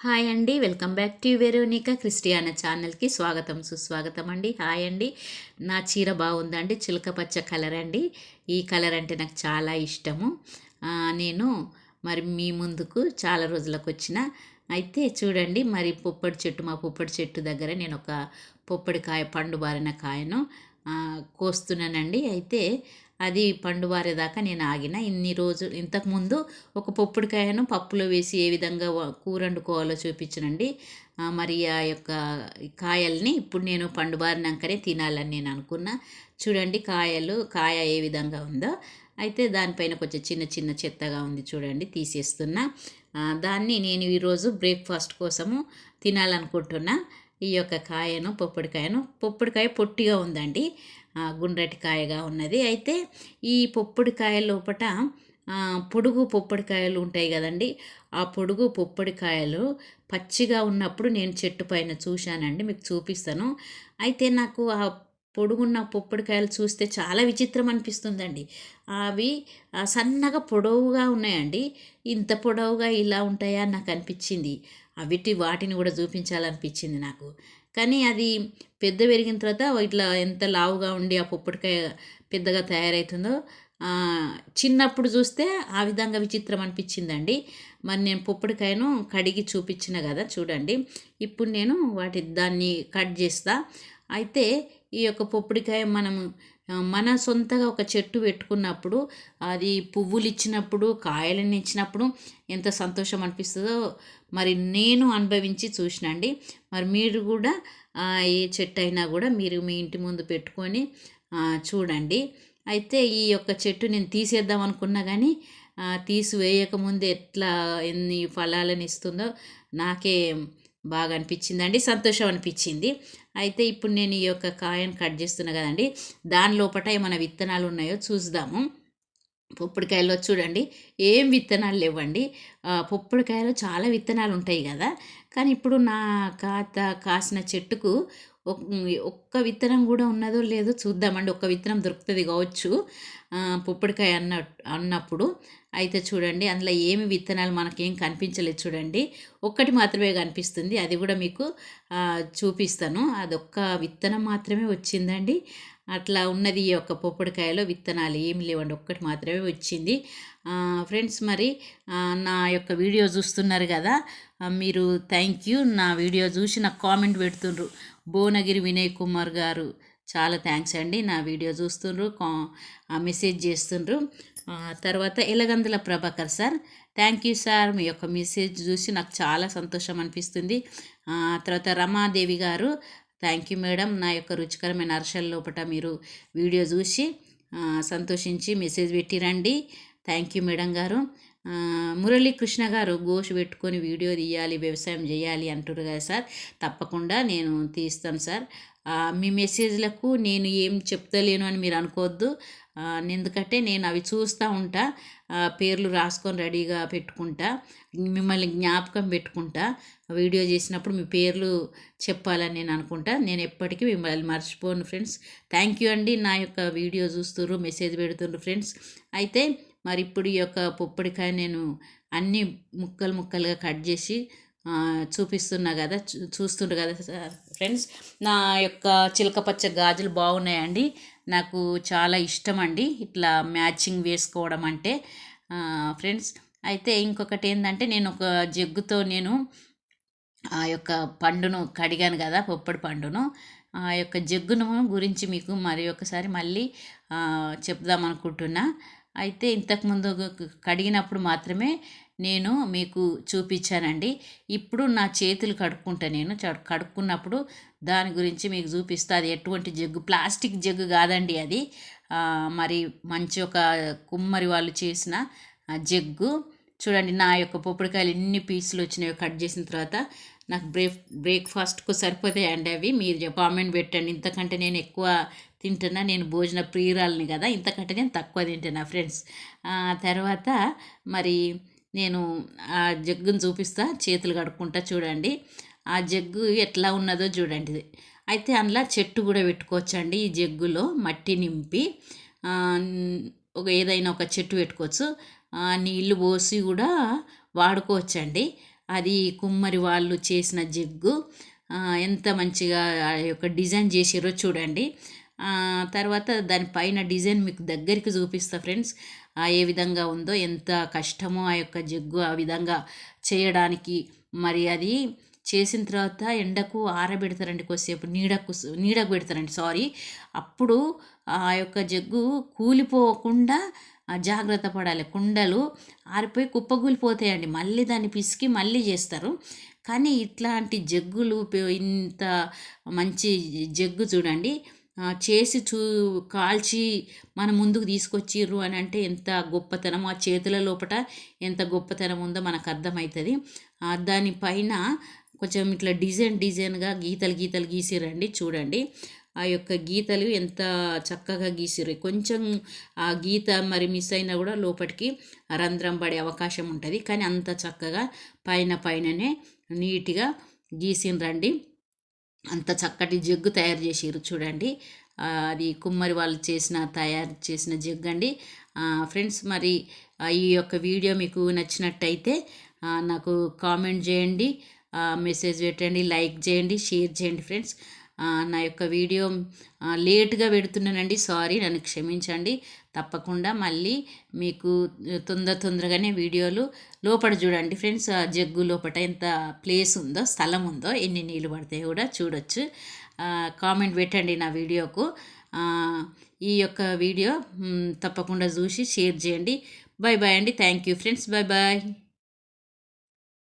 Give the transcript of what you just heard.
Hi అండి. Welcome back to Veronica Christiana ఛానల్‌కి స్వాగతం, సుస్వాగతం అండి. హాయ్ అండి. నా చీర బాగుందండి. చిలక పచ్చ కలర్ అండి. ఈ కలర్ అంటే నాకు చాలా ఇష్టము. నేను మరి మీ ముందుకు చాలా రోజులకొచ్చిన. అయితే చూడండి మరి మా పుప్పడి చెట్టు దగ్గర నేను ఒక పొప్పడికాయ పండు బారిన కాయను కోస్తున్నానండి. అయితే అది పండు బారేదాకా నేను ఆగిన. ఇన్ని రోజులు ఇంతకుముందు ఒక పొప్పుడికాయను పప్పులో వేసి ఏ విధంగా కూర వండుకోవాలో చూపించనండి. మరి ఆ యొక్క కాయల్ని ఇప్పుడు నేను పండుబారినాకనే తినాలని నేను అనుకున్నా. చూడండి కాయ ఏ విధంగా ఉందో. అయితే దానిపైన కొంచెం చిన్న చిన్న చెత్తగా ఉంది చూడండి, తీసేస్తున్నా. దాన్ని నేను ఈరోజు బ్రేక్ఫాస్ట్ కోసము తినాలనుకుంటున్నా. ఈ యొక్క పొప్పుడికాయ పొట్టిగా ఉందండి, గుండ్రటి కాయగా ఉన్నది. అయితే ఈ పొప్పుడికాయ లోపట పొడుగు పొప్పడికాయలు ఉంటాయి కదండి. ఆ పొడుగు పొప్పడికాయలు పచ్చిగా ఉన్నప్పుడు నేను చెట్టు పైన చూశానండి, మీకు చూపిస్తాను. అయితే నాకు ఆ పొడుగున్న పొప్పడికాయలు చూస్తే చాలా విచిత్రం అనిపిస్తుందండి. అవి సన్నగా పొడవుగా ఉన్నాయండి. ఇంత పొడవుగా ఇలా ఉంటాయా నాకు అనిపించింది. వాటిని కూడా చూపించాలనిపించింది నాకు. కానీ అది పెద్ద పెరిగిన తర్వాత ఇట్లా ఎంత లావుగా ఉండి ఆ పొప్పడికాయ పెద్దగా తయారవుతుందో చిన్నప్పుడు చూస్తే ఆ విధంగా విచిత్రం అనిపించిందండి. మరి నేను పొప్పడికాయను కడిగి చూపించిన కదా చూడండి. ఇప్పుడు నేను దాన్ని కట్ చేస్తా. అయితే ఈ యొక్క పొప్పడికాయ మన సొంతగా ఒక చెట్టు పెట్టుకున్నప్పుడు, అది పువ్వులు ఇచ్చినప్పుడు, కాయలను ఇచ్చినప్పుడు ఎంత సంతోషం అనిపిస్తుందో మరి నేను అనుభవించి చూసినండి. మరి మీరు కూడా ఏ చెట్టు అయినా కూడా మీరు మీ ఇంటి ముందు పెట్టుకొని చూడండి. అయితే ఈ యొక్క చెట్టు నేను తీసేద్దాం అనుకున్నా కానీ తీసివేయకముందు ఎన్ని ఫలాలను ఇస్తుందో నాకే బాగా అనిపించిందండి, సంతోషం అనిపించింది. అయితే ఇప్పుడు నేను ఈ యొక్క కాయను కట్ చేస్తున్నా కదండి, దాని లోపట ఏమైనా విత్తనాలు ఉన్నాయో చూద్దాము. పొప్పడికాయలో చూడండి ఏం విత్తనాలు లేవండి. పొప్పడికాయలో చాలా విత్తనాలు ఉంటాయి కదా, కానీ ఇప్పుడు నా కాసిన చెట్టుకు ఒక్క విత్తనం కూడా ఉన్నదో లేదో చూద్దామండి. ఒక్క విత్తనం దొరుకుతుంది కావచ్చు పొప్పడికాయ అన్నప్పుడు. అయితే చూడండి అందులో ఏమి విత్తనాలు మనకేం కనిపించలేదు చూడండి. ఒక్కటి మాత్రమే కనిపిస్తుంది, అది కూడా మీకు చూపిస్తాను. అదొక్క విత్తనం మాత్రమే వచ్చిందండి. అట్లా ఉన్నది ఈ యొక్క పొప్పడికాయలో విత్తనాలు ఏమి లేవండి, ఒక్కటి మాత్రమే వచ్చింది. ఫ్రెండ్స్ మరి నా యొక్క వీడియో చూస్తున్నారు కదా, మీరు థ్యాంక్ యూ. నా వీడియో చూసి నాకు కామెంట్ పెడుతుండ్రు. భువనగిరి వినయ్ కుమార్ గారు చాలా థ్యాంక్స్ అండి. నా వీడియో చూస్తుండ్రు, మెసేజ్ చేస్తుండ్రు. తర్వాత Elagandula Prabhakar sir, thank you sir. మీ యొక్క మెసేజ్ చూసి నాకు చాలా సంతోషం అనిపిస్తుంది. తర్వాత రమాదేవి గారు, థ్యాంక్ యూ మేడం. నా యొక్క రుచికరమైన అరిసెల లోపల మీరు వీడియో చూసి సంతోషించి మెసేజ్ పెట్టిరండి. థ్యాంక్ యూ మేడం గారు. మురళీకృష్ణ గారు, గోషు పెట్టుకొని వీడియో తీయాలి, వ్యవసాయం చేయాలి అంటారు కదా సార్. తప్పకుండా నేను తీస్తాను సార్. మీ మెసేజ్లకు నేను ఏం చెప్తలేను అని మీరు అనుకోవద్దు. ఎందుకంటే నేను అవి చూస్తూ ఉంటా, పేర్లు రాసుకొని రెడీగా పెట్టుకుంటా, మిమ్మల్ని జ్ఞాపకం పెట్టుకుంటా. వీడియో చేసినప్పుడు మీ పేర్లు చెప్పాలని నేను అనుకుంటా. నేను ఎప్పటికీ మిమ్మల్ని మర్చిపోను ఫ్రెండ్స్. థ్యాంక్ యూ అండి. నా యొక్క వీడియో చూస్తుర్రు, మెసేజ్ పెడుతుండ్రు ఫ్రెండ్స్. అయితే మరి ఇప్పుడు ఈ యొక్క పొప్పడికాయ నేను అన్ని ముక్కలు ముక్కలుగా కట్ చేసి చూపిస్తున్నా కదా, చూస్తుండ్రు కదా ఫ్రెండ్స్. నా యొక్క చిలక పచ్చ గాజులు బాగున్నాయండి, నాకు చాలా ఇష్టం అండి ఇట్లా మ్యాచింగ్ వేసుకోవడం అంటే ఫ్రెండ్స్. అయితే ఇంకొకటి ఏంటంటే, నేను ఒక జగ్గుతో నేను ఆ యొక్క పండును కడిగాను కదా, పొప్పడి పండును. ఆ యొక్క జగ్గును గురించి మీకు మరి ఒకసారి మళ్ళీ చెప్దామనుకుంటున్నా. అయితే ఇంతకుముందు కడిగినప్పుడు మాత్రమే నేను మీకు చూపించానండి. ఇప్పుడు నా చేతులు కడుక్కుంటా, నేను కడుక్కున్నప్పుడు దాని గురించి మీకు చూపిస్తా. అది ఎటువంటి జగ్గు, ప్లాస్టిక్ జగ్గు కాదండి అది. మరి మంచి ఒక కుమ్మరి వాళ్ళు చేసిన జగ్గు. చూడండి నా యొక్క పొప్పడికాయలు ఎన్ని పీసులు వచ్చినాయో కట్ చేసిన తర్వాత. నాకు బ్రేక్ఫాస్ట్కు సరిపోతాయండి అవి. మీరు కామెంట్ పెట్టండి. ఇంతకంటే నేను ఎక్కువ తింటున్నా, నేను భోజన ప్రియురాలని కదా, ఇంతకంటే నేను తక్కువ తింటున్నా ఫ్రెండ్స్. తర్వాత మరి నేను ఆ జగ్గును చూపిస్తా, చేతులు కడుక్కుంటా. చూడండి ఆ జగ్గు ఎట్లా ఉన్నదో చూడండి. అయితే అందులో చెట్టు కూడా పెట్టుకోవచ్చండి. ఈ జగ్గులో మట్టి నింపి ఏదైనా ఒక చెట్టు పెట్టుకోవచ్చు. నీళ్ళు పోసి కూడా వాడుకోవచ్చండి. అది కుమ్మరి వాళ్ళు చేసిన జగ్గు. ఎంత మంచిగా ఆ యొక్క డిజైన్ చేసిర్రో చూడండి. తర్వాత దానిపైన డిజైన్ మీకు దగ్గరికి చూపిస్తా ఫ్రెండ్స్. ఏ విధంగా ఉందో, ఎంత కష్టమో ఆ యొక్క జగ్గు ఆ విధంగా చేయడానికి. మరి అది చేసిన తర్వాత ఎండకు ఆరబెడతారండి, కొద్దిసేపు నీడకు పెడతారండి, సారీ. అప్పుడు ఆ యొక్క జగ్గు కూలిపోకుండా జాగ్రత్త పడాలి. కుండలు ఆరిపోయి కుప్పకూలిపోతాయండి, మళ్ళీ దాన్ని పిసికి మళ్ళీ చేస్తారు. కానీ ఇట్లాంటి జగ్గులు ఇంత మంచి జగ్గు చూడండి, చేసి కాల్చి మన ముందుకు తీసుకొచ్చిర్రు అని అంటే ఎంత గొప్పతనం, ఆ చేతుల లోపట ఎంత గొప్పతనం ఉందో మనకు అర్థమవుతుంది. దానిపైన కొంచెం ఇట్లా డిజైన్గా గీతలు గీసిరండి చూడండి. ఆ యొక్క గీతలు ఎంత చక్కగా గీసిరు. కొంచెం ఆ గీత మరి మిస్ అయినా కూడా లోపలికి రంధ్రం పడే అవకాశం ఉంటుంది. కానీ అంత చక్కగా పైననే నీట్గా గీసిరండి. అంత చక్కటి జగ్గు తయారు చేసిర్రు చూడండి. అది కుమ్మరి వాళ్ళు తయారు చేసిన జగ్గు అండి. ఫ్రెండ్స్, మరి ఈ యొక్క వీడియో మీకు నచ్చినట్టయితే నాకు కామెంట్ చేయండి, మెసేజ్ పెట్టండి, లైక్ చేయండి, షేర్ చేయండి ఫ్రెండ్స్. నా యొక్క వీడియో లేట్గా పెడుతున్నానండి, సారీ, నన్ను క్షమించండి. తప్పకుండా మళ్ళీ మీకు తొందరగానే వీడియోలు లోపల చూడండి ఫ్రెండ్స్. ఆ జగ్గు లోపల ఎంత ప్లేస్ ఉందో, స్థలం ఉందో, ఎన్ని నీళ్ళు పడతాయో కూడా చూడొచ్చు. కామెంట్ పెట్టండి నా వీడియోకు. ఈ యొక్క వీడియో తప్పకుండా చూసి షేర్ చేయండి. బాయ్ బాయ్ అండి. Thank you friends. Bye bye.